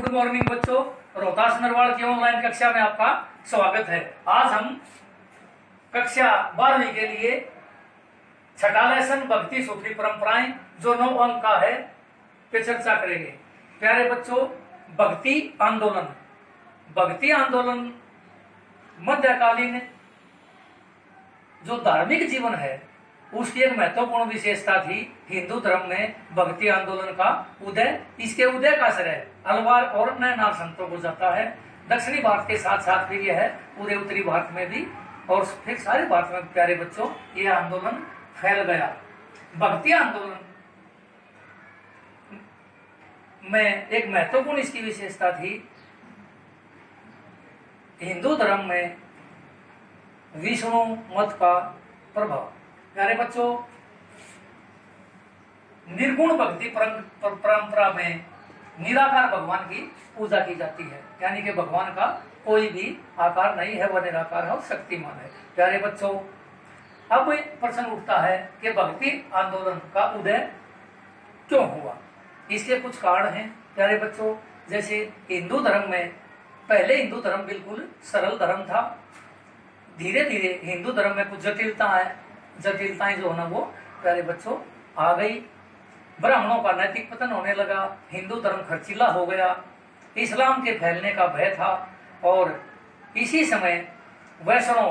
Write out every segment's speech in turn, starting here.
Good morning बच्चों, रोहतास नरवाड़ की online कक्षा में आपका स्वागत है। आज हम कक्षा 12वीं के लिए छठा लेसन भक्ति सूत्री परंपराएं जो 9 अंक का है पे चर्चा करेंगे। प्यारे बच्चों, भक्ति आंदोलन मध्यकालीन जो धार्मिक जीवन है उसकी एक महत्वपूर्ण विशेषता थी। हिंदू धर्म में भक्ति आंदोलन का उदय, इसके उदय का श्रेय अलवार और नयनार संतों को जाता है। दक्षिणी भारत के साथ साथ फिर यह है पूरे उत्तरी भारत में भी और फिर सारे भारत में प्यारे बच्चों यह आंदोलन फैल गया। भक्ति आंदोलन में एक महत्वपूर्ण इसकी विशेषता थी, हिंदू धर्म में विष्णु मत का प्रभाव। प्यारे बच्चों, निर्गुण भक्ति परंपरा में निराकार भगवान की पूजा की जाती है, यानी कि भगवान का कोई भी आकार नहीं है, वह निराकार है और शक्तिमान है। प्यारे बच्चों, अब प्रश्न उठता है कि भक्ति आंदोलन का उदय क्यों हुआ। इसके कुछ कारण हैं प्यारे बच्चों। जैसे हिंदू धर्म में पहले हिंदू धर्म बिल्कुल सरल धर्म था। धीरे धीरे हिंदू धर्म में कुछ जटिलताएं जो है ना वो प्यारे बच्चों आ गई। ब्राह्मणों का नैतिक पतन होने लगा, हिंदू धर्म खर्चीला हो गया, इस्लाम के फैलने का भय था और इसी समय वैष्णव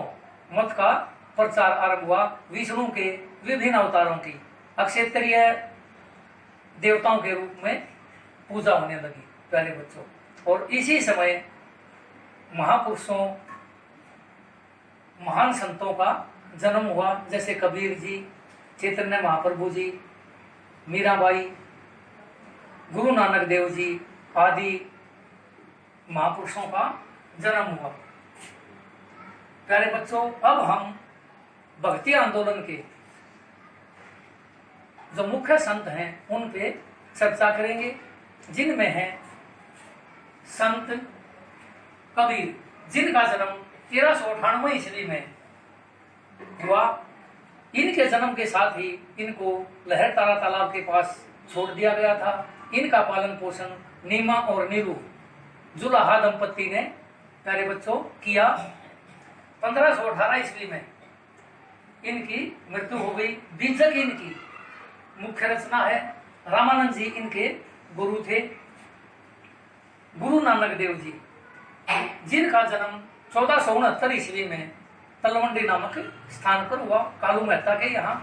मत का प्रचार आरंभ हुआ। विष्णु के विभिन्न अवतारों की अक्षेत्रीय देवताओं के रूप में पूजा होने लगी प्यारे बच्चों। और इसी समय महापुरुषों, महान संतों का जन्म हुआ, जैसे कबीर जी, चैतन्य महाप्रभु जी, मीराबाई, गुरु नानक देव जी आदि महापुरुषों का जन्म हुआ। प्यारे बच्चों, अब हम भक्ति आंदोलन के जो मुख्य संत हैं उन पे चर्चा करेंगे, जिनमें है संत कबीर, जिनका जन्म 1398 ईस्वी में हुआ। इनके जन्म के साथ ही इनको लहर तारा तालाब के पास छोड़ दिया गया था। इनका पालन पोषण नीमा और नीरू जुलाहा दंपति ने प्यारे बच्चों किया। 1518 ईस्वी में इनकी मृत्यु हो गई। बीजक इनकी मुख्य रचना है। रामानंद जी इनके गुरु थे। गुरु नानक देव जी, जिनका जन्म 1469 ईस्वी में तलवंडी नामक स्थान पर हुआ, कालू मेहता के यहाँ।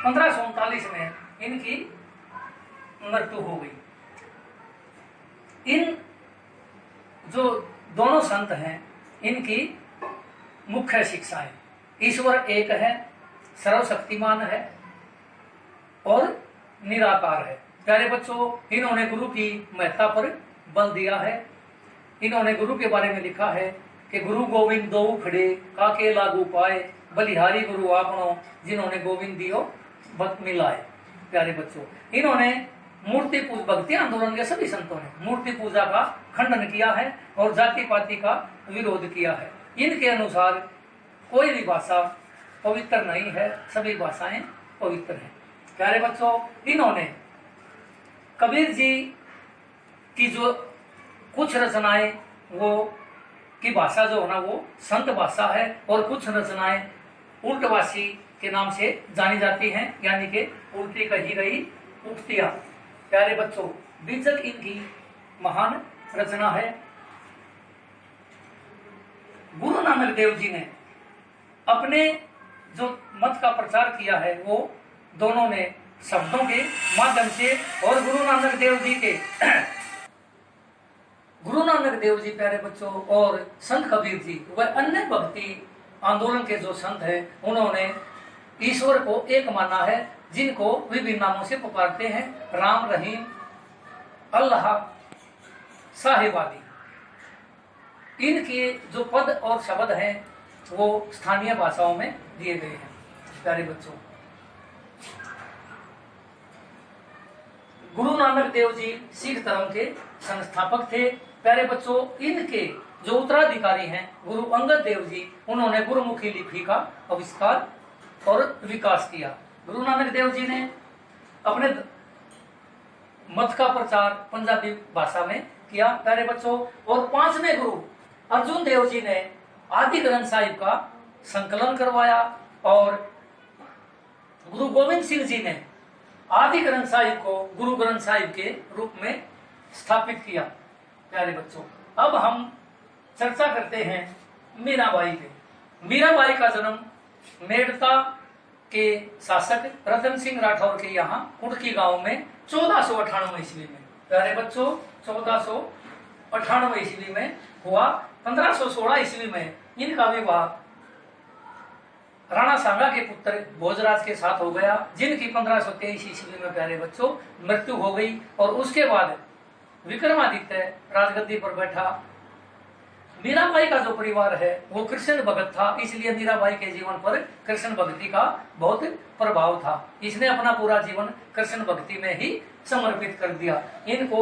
1539 में इनकी मृत्यु हो गई। इन जो दोनों संत हैं इनकी मुख्य शिक्षाएं, ईश्वर एक है, सर्वशक्तिमान है और निराकार है। प्यारे बच्चों, इन्होंने गुरु की महत्ता पर बल दिया है। इन्होंने गुरु के बारे में लिखा है कि गुरु गोविंद दो खड़े काके लागू पाए, बलिहारी गुरु आपनो जिन्होंने गोविंद दियो भक्त मिलाए। प्यारे बच्चों, इन्होंने मूर्ति पूजा, भक्ति आंदोलन के सभी संतों ने मूर्ति पूजा का खंडन किया है और जाति पाति का विरोध किया है। इनके अनुसार कोई भी भाषा पवित्र नहीं है, सभी भाषाएं पवित्र हैं। प्यारे बच्चों, इन्होंने कबीर जी की जो कुछ रचनाएं वो की भाषा जो है ना वो संत भाषा है और कुछ रचनाएं उल्टवासी के नाम से जानी जाती हैं, यानी कि उल्टी कही गई उक्तियां। प्यारे बच्चों, बीजक इनकी महान रचना है। गुरु नानक देव जी ने अपने जो मत का प्रचार किया है वो दोनों ने शब्दों के माध्यम से, और गुरु नानक देव जी प्यारे बच्चों और संत कबीर जी व अन्य भक्ति आंदोलन के जो संत हैं उन्होंने ईश्वर को एक माना है, जिनको विभिन्न नामों से पुकारते हैं, राम, रहीम, अल्लाह, साहिब आदि। इनके जो पद और शब्द हैं वो स्थानीय भाषाओं में दिए गए हैं। प्यारे बच्चों, गुरु नानक देव जी सिख धर्म के संस्थापक थे। प्यारे बच्चों, इनके जो उत्तराधिकारी हैं गुरु अंगद देव जी, उन्होंने गुरुमुखी लिपि का आविष्कार और विकास किया। गुरु नानक देव जी ने अपने मत का प्रचार पंजाबी भाषा में किया प्यारे बच्चों। और 5वें गुरु अर्जुन देव जी ने आदि ग्रंथ साहिब का संकलन करवाया और गुरु गोविंद सिंह जी ने आदि ग्रंथ साहिब को गुरु ग्रंथ साहिब के रूप में स्थापित किया प्यारे बच्चों। अब हम चर्चा करते हैं मीराबाई पे। मीराबाई का जन्म मेड़ता के शासक रतन सिंह राठौर के यहाँ कुड़की गांव में 1498 ईस्वी में प्यारे बच्चों 1498 ईस्वी में हुआ। 1516 ईस्वी में इनका विवाह राणा सांगा के पुत्र भोजराज के साथ हो गया, जिनकी 1523 ईस्वी में प्यारे बच्चों मृत्यु हो गई। और उसके बाद विक्रमादित्य राजगद्दी पर बैठा। मीराबाई का जो परिवार है वो कृष्ण भगत था, इसलिए मीराबाई के जीवन पर कृष्ण भक्ति का बहुत प्रभाव था। इसने अपना पूरा जीवन कृष्ण भक्ति में ही समर्पित कर दिया। इनको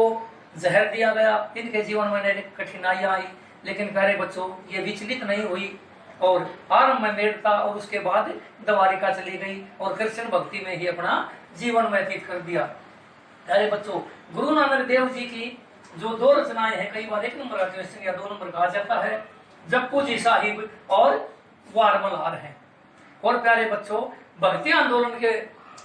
जहर दिया गया, इनके जीवन में कठिनाइयां आई, लेकिन प्यारे बच्चों ये विचलित नहीं हुई और आरंभ में मेड़ता और उसके बाद द्वारिका चली गई और कृष्ण भक्ति में ही अपना जीवन व्यतीत कर दिया। प्यारे बच्चों गुरु नानक देव जी की जो 2 रचनाएं हैं, कई बार 1 नंबर आती या 2 नंबर कहा जाता है, जप्पू जी साहिब और वारमल्हार है। और प्यारे बच्चों भक्ति आंदोलन के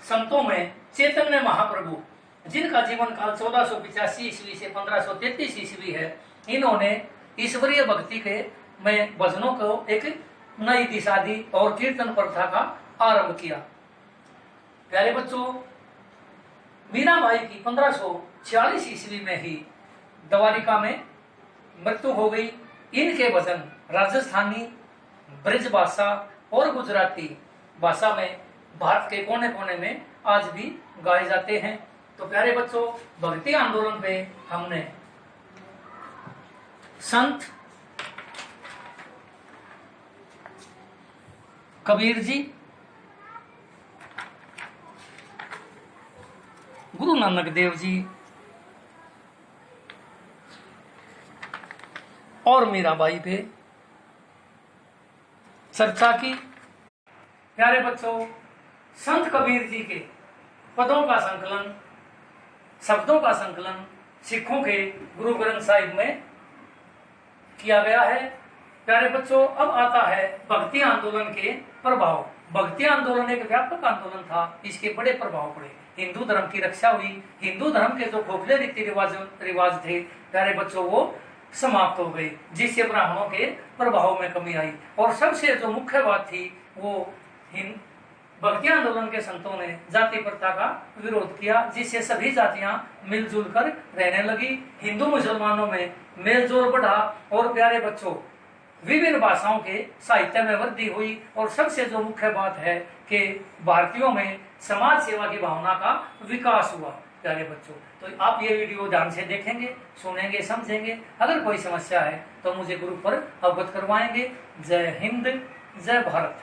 संतों में चैतन्य महाप्रभु, जिनका जीवन काल 1485 ईस्वी से 1533 ईस्वी है, इन्होंने ईश्वरीय भक्ति के में भजनों को एक नई दिशा दी और कीर्तन प्रथा का आरंभ किया। प्यारे बच्चों मीराबाई की 1546 ईस्वी में ही द्वारिका में मृत्यु हो गई। इनके भजन राजस्थानी, ब्रज भाषा और गुजराती भाषा में भारत के कोने कोने में आज भी गाए जाते हैं। तो प्यारे बच्चों भक्ति आंदोलन पे हमने संत कबीर जी, गुरु नानक देव जी और मीराबाई पे चर्चा की। प्यारे बच्चों संत कबीर जी के पदों का संकलन, शब्दों का संकलन सिखों के गुरु ग्रंथ साहिब में किया गया है। प्यारे बच्चों अब आता है भक्ति आंदोलन के प्रभाव। भक्ति आंदोलन एक व्यापक आंदोलन था, इसके बड़े प्रभाव पड़े। हिंदू धर्म की रक्षा हुई, हिंदू धर्म के जो खोखले रीति रिवाज थे प्यारे बच्चों वो समाप्त हो गए, जिससे ब्राह्मणों के प्रभाव में कमी आई। और सबसे जो मुख्य बात थी वो भक्ति आंदोलन के संतों ने जाति प्रथा का विरोध किया, जिससे सभी जातियां मिलजुल कर रहने लगी। हिंदू मुसलमानों में मेलजोल बढ़ा और प्यारे बच्चों विभिन्न भाषाओं के साहित्य में वृद्धि हुई। और सबसे जो मुख्य बात है कि भारतीयों में समाज सेवा की भावना का विकास हुआ। प्यारे बच्चों तो आप ये वीडियो ध्यान से देखेंगे, सुनेंगे, समझेंगे। अगर कोई समस्या है तो मुझे ग्रुप पर अवगत करवाएंगे। जय हिंद, जय भारत।